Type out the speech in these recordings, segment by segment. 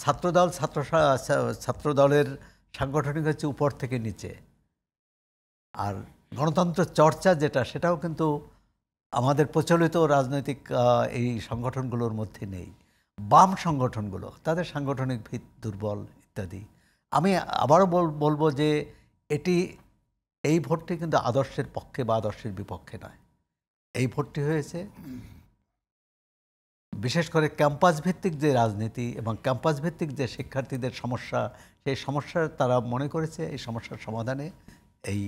ছাত্রদল ছাত্রদলের সাংগঠনিক হচ্ছে উপর থেকে নিচে, আর গণতন্ত্র চর্চা যেটা সেটাও কিন্তু আমাদের প্রচলিত রাজনৈতিক এই সংগঠনগুলোর মধ্যে নেই। বাম সংগঠনগুলো তাদের সাংগঠনিক ভিত দুর্বল ইত্যাদি। আমি আবারও বলবো যে এই ভোটটি কিন্তু আদর্শের পক্ষে বা আদর্শের বিপক্ষে নয়। এই ভোটটি হয়েছে বিশেষ করে ক্যাম্পাস ভিত্তিক যে রাজনীতি এবং ক্যাম্পাস ভিত্তিক যে শিক্ষার্থীদের সমস্যা, সেই সমস্যার তারা মনে করেছে এই সমস্যার সমাধানে এই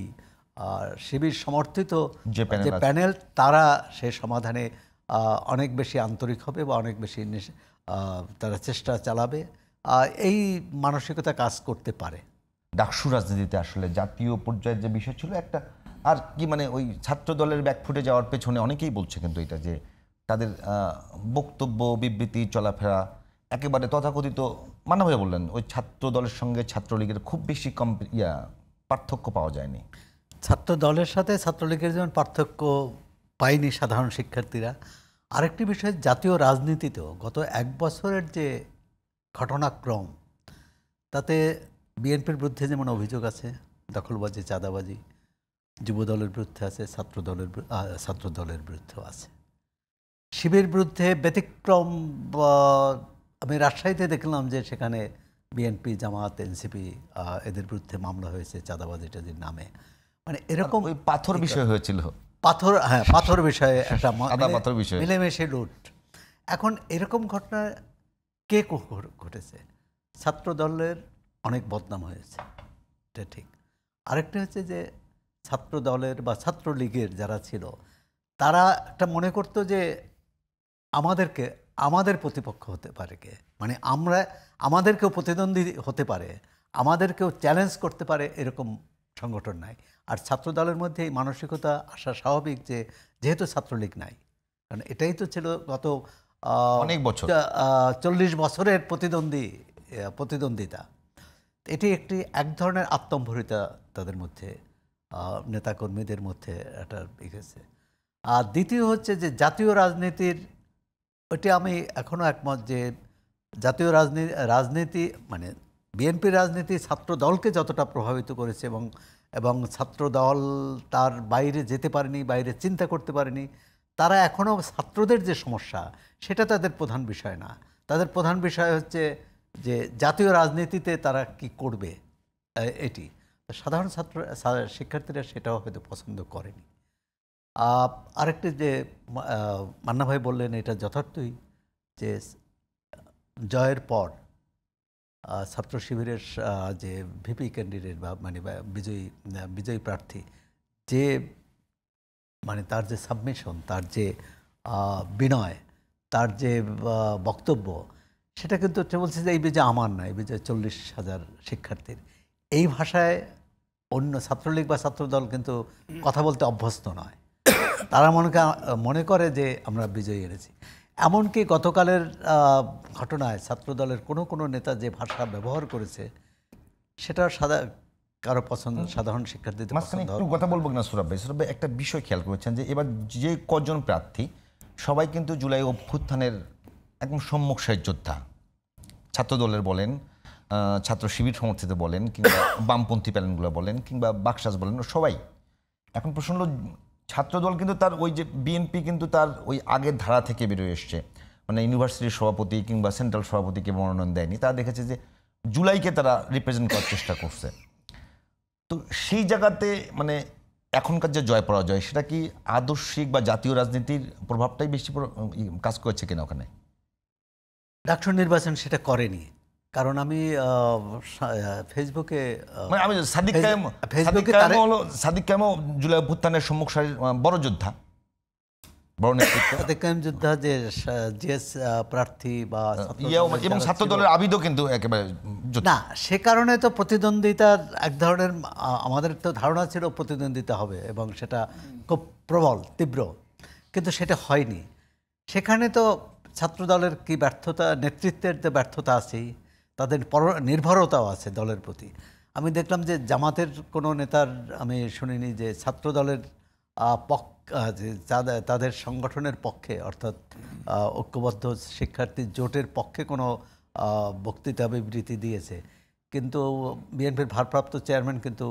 শিবির সমর্থিত যে প্যানেল তারা সেই সমাধানে অনেক বেশি আন্তরিক হবে বা অনেক বেশি তারা চেষ্টা চালাবে, এই মানসিকতা কাজ করতে পারে। ডাকসু রাজনীতিতে আসলে জাতীয় পর্যায়ের যে বিষয় ছিল একটা, আর কি মানে ওই ছাত্র দলের ব্যাকফুটে যাওয়ার পেছনে অনেকেই বলছে কিন্তু এটা যে তাদের বক্তব্য বিবৃতি চলাফেরা একেবারে তথাকথিত মান্না ভাই বললেন ওই ছাত্র দলের সঙ্গে ছাত্রলীগের খুব বেশি পার্থক্য পাওয়া যায়নি। ছাত্র দলের সাথে ছাত্রলীগের যেমন পার্থক্য পায়নি সাধারণ শিক্ষার্থীরা, আরেকটি বিষয় জাতীয় রাজনীতিতেও গত এক বছরের যে ঘটনাক্রম তাতে বিএনপির বিরুদ্ধে যেমন অভিযোগ আছে দখলবাজি, চাঁদাবাজি, যুবদলের বিরুদ্ধে আছে, ছাত্র দলের বিরুদ্ধেও আছে। শিবির বিরুদ্ধে ব্যতিক্রম, আমি রাজশাহীতে দেখলাম যে সেখানে বিএনপি, জামাত, এনসিপি এদের বিরুদ্ধে মামলা হয়েছে চাঁদাবাজিটাজির নামে। মানে এরকম পাথর বিষয় হয়েছিল, পাথর বিষয়ে একটা মিলেমিশে লুট। এখন এরকম ঘটনা কে ঘটেছে? ছাত্র দলের অনেক বদনাম হয়েছে, এটা ঠিক। আরেকটা হচ্ছে যে ছাত্র দলের বা ছাত্রলীগের যারা ছিল তারা একটা মনে করতো যে আমাদের প্রতিপক্ষ হতে পারে কে, মানে আমাদেরকেও প্রতিদ্বন্দ্বী হতে পারে, আমাদেরকেও চ্যালেঞ্জ করতে পারে, এরকম সংগঠন নাই। আর ছাত্র দলের মধ্যে এই মানসিকতা আসা স্বাভাবিক যে যেহেতু ছাত্রলীগ নাই, কারণ এটাই তো ছিল গত অনেক বছর 40 বছরের প্রতিদ্বন্দ্বিতা। এটি এক ধরনের আত্মম্ভরিতা তাদের মধ্যে, নেতাকর্মীদের মধ্যে একটা গেছে। আর দ্বিতীয় হচ্ছে যে জাতীয় রাজনীতির, ওইটি আমি এখনও একমত যে জাতীয় রাজনীতি মানে বিএনপির রাজনীতি ছাত্র দলকে যতটা প্রভাবিত করেছে এবং ছাত্র দল তার বাইরে যেতে পারেনি, বাইরে চিন্তা করতে পারেনি, তারা এখনও ছাত্রদের যে সমস্যা সেটা তাদের প্রধান বিষয় না। তাদের প্রধান বিষয় হচ্ছে যে জাতীয় রাজনীতিতে তারা কি করবে, এটি সাধারণ শিক্ষার্থীরা সেটাও হয়তো পছন্দ করেনি। আরেকটি যে মান্না ভাই বললেন এটা যথার্থই যে জয়ের পর ছাত্র শিবিরের যে ভিপি ক্যান্ডিডেট বা মানে বিজয়ী প্রার্থী, যে মানে তার যে সাবমিশন, তার যে বিনয়, তার যে বক্তব্য, সেটা কিন্তু বলছে যে এই বিজয় আমার না, এই বিজয় 40,000 শিক্ষার্থীর। এই ভাষায় অন্য ছাত্রলীগ বা ছাত্রদল কিন্তু কথা বলতে অভ্যস্ত নয়। তারা মনে করে যে আমরা বিজয়ী এনেছি। এমনকি গতকালের ঘটনায় ছাত্রদলের কোনো নেতা যে ভাষা ব্যবহার করেছে সেটা কারো পছন্দ, সাধারণ শিক্ষার্থীদের পছন্দ। একটু কথা বলবো না সুরাব ভাই, একটা বিষয় খেয়াল করেছেন যে এবার যে কজন প্রার্থী সবাই কিন্তু জুলাই অভ্যুত্থানের একদম সম্মুখসারী যোদ্ধা। ছাত্রদলের বলেন, ছাত্র শিবির সমর্থিত বলেন, কিংবা বামপন্থী প্যানেলগুলো বলেন, কিংবা বাকশাস বলেন, সবাই। এখন প্রশ্ন হলো ছাত্রদল কিন্তু তার ওই যে বিএনপি কিন্তু তার ওই আগের ধারা থেকে বেরোয় এসছে, মানে ইউনিভার্সিটির সভাপতি কিংবা সেন্ট্রাল সভাপতিকে মনোনয়ন দেয়নি। তারা দেখেছে যে জুলাইকে তারা রিপ্রেজেন্ট করার চেষ্টা করছে। তো সেই জায়গাতে মানে এখনকার যে জয় পরাজয় সেটা কি আদর্শিক বা জাতীয় রাজনীতির প্রভাবটাই বেশি কাজ করেছে কিনা ওখানে? ডাকসু নির্বাচন সেটা করেনি, কারণ আমি ফেসবুকে আমি সাদিক কায়েম জুলাই অভ্যুত্থানের সম্মুখ সারির বড় যোদ্ধা, বড় নেতৃত্ব। সাদিক কায়েম যোদ্ধা যে জিএস প্রার্থী বা এবং ছাত্র দলের আবিদও কিন্তু একেবারে না, সে কারণে তো প্রতিদ্বন্দ্বিতার এক ধরনের আমাদের তো ধারণা ছিল প্রতিদ্বন্দ্বিতা হবে এবং সেটা খুব প্রবল তীব্র, কিন্তু সেটা হয়নি। সেখানে তো ছাত্রদলের কি ব্যর্থতা, নেতৃত্বের যে ব্যর্থতা আছেই, তাদের নির্ভরতাও আছে দলের প্রতি। আমি দেখলাম যে জামাতের কোনো নেতার আমি শুনিনি যে ছাত্রদলের তাদের সংগঠনের পক্ষে, অর্থাৎ ঐক্যবদ্ধ শিক্ষার্থী জোটের পক্ষে কোনো বক্তৃতা বিবৃতি দিয়েছে, কিন্তু বিএনপির ভারপ্রাপ্ত চেয়ারম্যান কিন্তু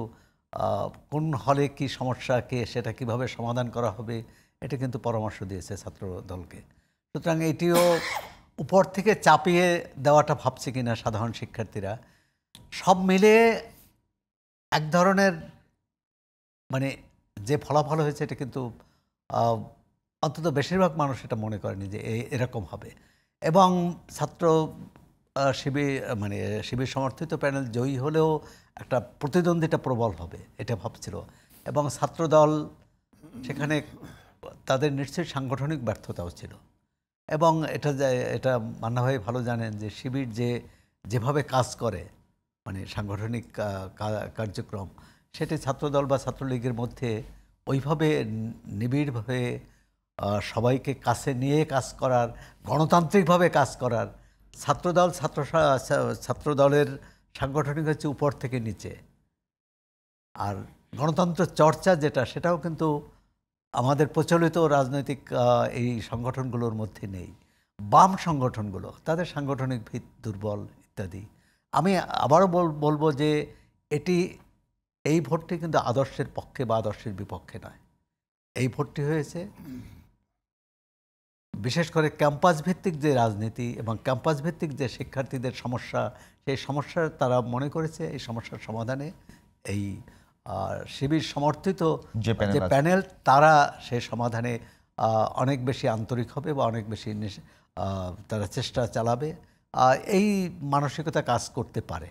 কোন হলে কি সমস্যা, কে সেটা কিভাবে সমাধান করা হবে, এটা কিন্তু পরামর্শ দিয়েছে ছাত্র দলকে। সুতরাং এটিও উপর থেকে চাপিয়ে দেওয়াটা ভাবছে কিনা সাধারণ শিক্ষার্থীরা, সব মিলে এক ধরনের মানে যে ফলাফল হয়েছে এটা কিন্তু অন্তত বেশিরভাগ মানুষ এটা মনে করেনি যে এরকম হবে। এবং ছাত্র শিবির মানে শিবির সমর্থিত প্যানেল জয়ী হলেও একটা প্রতিদ্বন্দ্বিতা প্রবল হবে এটা ভাবছিল। এবং ছাত্রদল সেখানে তাদের নিশ্চয়ই সাংগঠনিক ব্যর্থতাও ছিল। এবং এটা মান্না ভাই ভালো জানেন যে শিবির যেভাবে কাজ করে, মানে সাংগঠনিক কার্যক্রম, সেটি ছাত্রদল বা ছাত্রলীগের মধ্যে ওইভাবে নিবিড়ভাবে সবাইকে কাছে নিয়ে কাজ করার, গণতান্ত্রিকভাবে কাজ করার, ছাত্রদলের সাংগঠনিক হচ্ছে উপর থেকে নিচে, আর গণতন্ত্র চর্চা সেটাও কিন্তু আমাদের প্রচলিত রাজনৈতিক এই সংগঠনগুলোর মধ্যে নেই। বাম সংগঠনগুলো তাদের সাংগঠনিক ভিত দুর্বল ইত্যাদি। আমি আবারও বলবো যে এই ভোটটি কিন্তু আদর্শের পক্ষে বা আদর্শের বিপক্ষে নয়। এই ভোটটি হয়েছে বিশেষ করে ক্যাম্পাস ভিত্তিক যে রাজনীতি এবং ক্যাম্পাস ভিত্তিক যে শিক্ষার্থীদের সমস্যা, সেই সমস্যার তারা মনে করেছে এই সমস্যার সমাধানে এই শিবির সমর্থিত যে প্যানেল তারা সেই সমাধানে অনেক বেশি আন্তরিক হবে বা অনেক বেশি তারা চেষ্টা চালাবে, এই মানসিকতা কাজ করতে পারে।